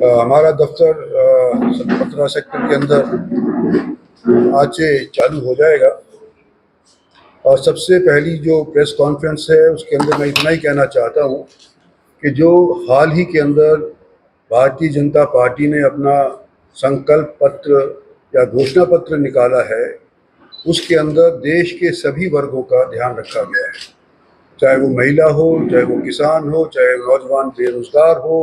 हमारा दफ्तर 15 सेक्टर के अंदर आज से चालू हो जाएगा और सबसे पहली जो प्रेस कॉन्फ्रेंस है उसके अंदर मैं इतना ही कहना चाहता हूँ कि जो हाल ही के अंदर भारतीय जनता पार्टी ने अपना संकल्प पत्र या घोषणा पत्र निकाला है, उसके अंदर देश के सभी वर्गों का ध्यान रखा गया है, चाहे वो महिला हो, चाहे वो किसान हो, चाहे नौजवान बेरोजगार हो,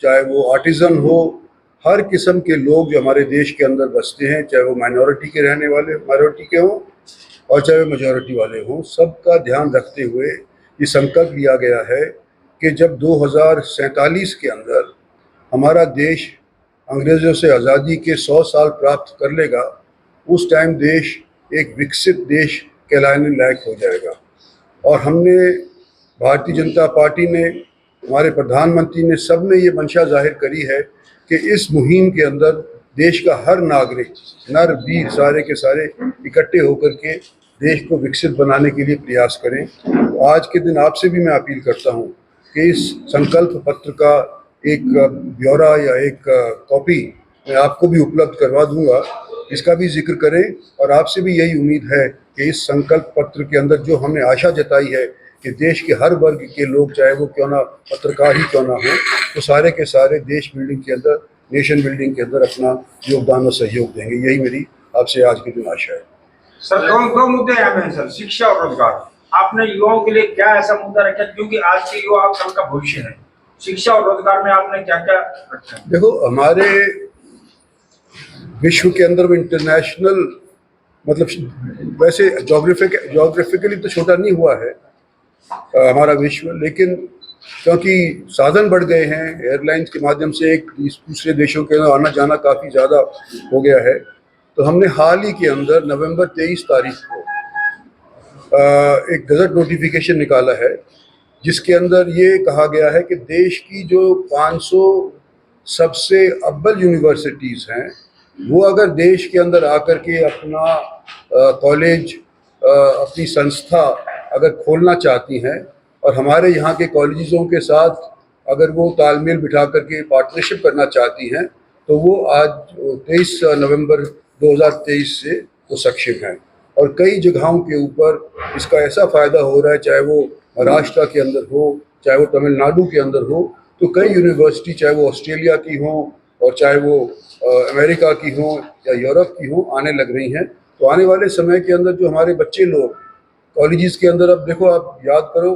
चाहे वो आर्टिजन हो। हर किस्म के लोग जो हमारे देश के अंदर बसते हैं, चाहे वो माइनॉरिटी के रहने वाले माइनॉरिटी के हों और चाहे वो मेजॉरिटी वाले हों, सबका ध्यान रखते हुए ये संकल्प लिया गया है कि जब 2047 के अंदर हमारा देश अंग्रेज़ों से आज़ादी के 100 साल प्राप्त कर लेगा, उस टाइम देश एक विकसित देश कहलाने लायक हो जाएगा। और हमने, भारतीय जनता पार्टी ने, हमारे प्रधानमंत्री ने, सब ने ये मंशा जाहिर करी है कि इस मुहिम के अंदर देश का हर नागरिक, नर वीर सारे के सारे इकट्ठे होकर के देश को विकसित बनाने के लिए प्रयास करें। आज के दिन आपसे भी मैं अपील करता हूँ कि इस संकल्प पत्र का एक ब्यौरा या एक कॉपी मैं आपको भी उपलब्ध करवा दूंगा, इसका भी जिक्र करें। और आपसे भी यही उम्मीद है कि इस संकल्प पत्र के अंदर जो हमने आशा जताई है कि देश के हर वर्ग के लोग, चाहे वो क्यों ना पत्रकार ही क्यों ना हो, तो सारे के सारे देश बिल्डिंग के अंदर, नेशन बिल्डिंग के अंदर अपना योगदान और सहयोग देंगे। यही मेरी आपसे आज के दिन आशा है। सर, दो मुद्दे यहाँ में सर, शिक्षा और रोजगार। आपने युवाओं के लिए क्या ऐसा मुद्दा रखा, क्योंकि आज के युवा कल का भविष्य है, शिक्षा और रोजगार में आपने क्या क्या रखा? देखो, हमारे विश्व के अंदर इंटरनेशनल, मतलब वैसे जोग्राफिकली तो छोटा नहीं हुआ है हमारा विश्व, लेकिन क्योंकि साधन बढ़ गए हैं, एयरलाइंस के माध्यम से एक दूसरे देशों के आना जाना काफ़ी ज़्यादा हो गया है, तो हमने हाल ही के अंदर नवंबर 23 तारीख को एक गजट नोटिफिकेशन निकाला है, जिसके अंदर ये कहा गया है कि देश की जो 500 सबसे अव्वल यूनिवर्सिटीज़ हैं, वो अगर देश के अंदर आकर के अपना कॉलेज, अपनी संस्था अगर खोलना चाहती हैं और हमारे यहाँ के कॉलेजों के साथ अगर वो तालमेल बिठा करके पार्टनरशिप करना चाहती हैं, तो वो आज 23 नवंबर 2023 से वो सक्षम हैं। और कई जगहों के ऊपर इसका ऐसा फ़ायदा हो रहा है, चाहे वो महाराष्ट्र के अंदर हो, चाहे वो तमिलनाडु के अंदर हो, तो कई यूनिवर्सिटी, चाहे वो ऑस्ट्रेलिया की हों और चाहे वो अमेरिका की हों या यूरोप की हों, आने लग रही हैं। तो आने वाले समय के अंदर जो हमारे बच्चे लोग कॉलेजेस के अंदर, अब देखो, आप याद करो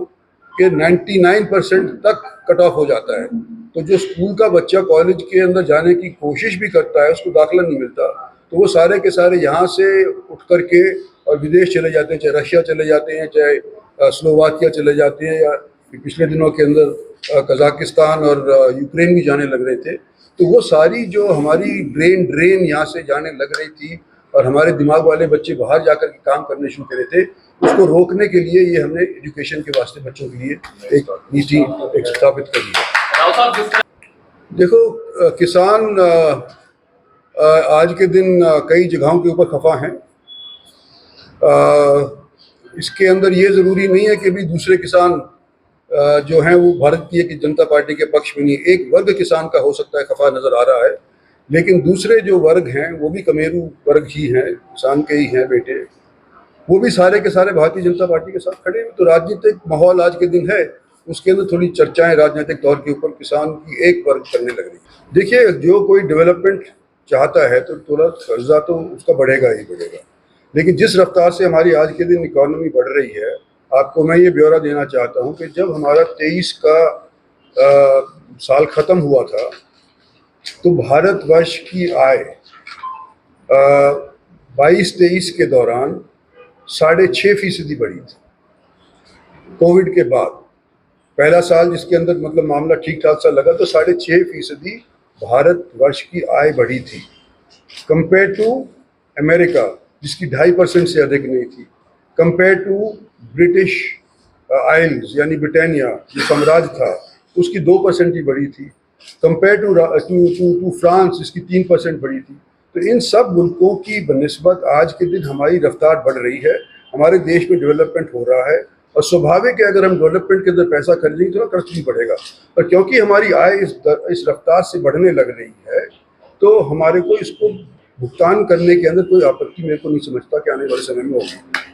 कि 99% तक कट ऑफ हो जाता है, तो जो स्कूल का बच्चा कॉलेज के अंदर जाने की कोशिश भी करता है, उसको दाखिला नहीं मिलता, तो वो सारे के सारे यहाँ से उठ कर के और विदेश चले जाते हैं, चाहे रशिया चले जाते हैं, चाहे स्लोवाकिया चले जाते हैं, या पिछले दिनों के अंदर कजाकिस्तान और यूक्रेन भी जाने लग रहे थे। तो वो सारी जो हमारी ब्रेन ड्रेन यहाँ से जाने लग रही थी और हमारे दिमाग वाले बच्चे बाहर जाकर के काम करने शुरू करे थे, उसको रोकने के लिए ये हमने एजुकेशन के वास्ते बच्चों के लिए एक नीति एक स्थापित करी है। देखो, किसान आज के दिन कई जगहों के ऊपर खफा हैं। इसके अंदर ये ज़रूरी नहीं है कि भी दूसरे किसान जो हैं वो भारतीय की जनता पार्टी के पक्ष में नहीं। एक वर्ग किसान का हो सकता है खफा नज़र आ रहा है, लेकिन दूसरे जो वर्ग हैं वो भी कमेरू वर्ग ही हैं, किसान के ही हैं बेटे, वो भी सारे के सारे भारतीय जनता पार्टी के साथ खड़े हैं। तो राजनीतिक माहौल आज के दिन है, उसके अंदर थोड़ी चर्चाएं राजनीतिक तौर के ऊपर किसान की एक वर्ग करने लग रही। देखिए, जो कोई डेवलपमेंट चाहता है तो थोड़ा कर्जा तो उसका बढ़ेगा ही बढ़ेगा, लेकिन जिस रफ्तार से हमारी आज के दिन इकॉनमी बढ़ रही है, आपको मैं ये ब्यौरा देना चाहता हूँ कि जब हमारा 23 का साल ख़त्म हुआ था, तो भारतवर्ष की आय 22-23 के दौरान 6.5% बढ़ी थी। कोविड के बाद पहला साल जिसके अंदर मतलब मामला ठीक ठाक सा लगा, तो 6.5% भारतवर्ष की आय बढ़ी थी, कंपेयर टू अमेरिका जिसकी 2.5% से अधिक नहीं थी, कंपेयर टू ब्रिटिश आइल्स यानी ब्रिटानिया जो साम्राज्य था, उसकी 2% ही बढ़ी थी, कंपेयर टू फ्रांस जिसकी 3% बढ़ी थी। तो इन सब मुल्कों की बनिस्बत आज के दिन हमारी रफ्तार बढ़ रही है, हमारे देश में डेवलपमेंट हो रहा है। और स्वाभाविक है अगर हम डेवलपमेंट के अंदर पैसा खर्चेंगे तो खर्च भी बढ़ेगा, पर क्योंकि हमारी आय इस रफ्तार से बढ़ने लग रही है तो हमारे को इसको भुगतान करने के अंदर कोई आपत्ति मेरे को नहीं समझता कि आने वाले समय में होगी।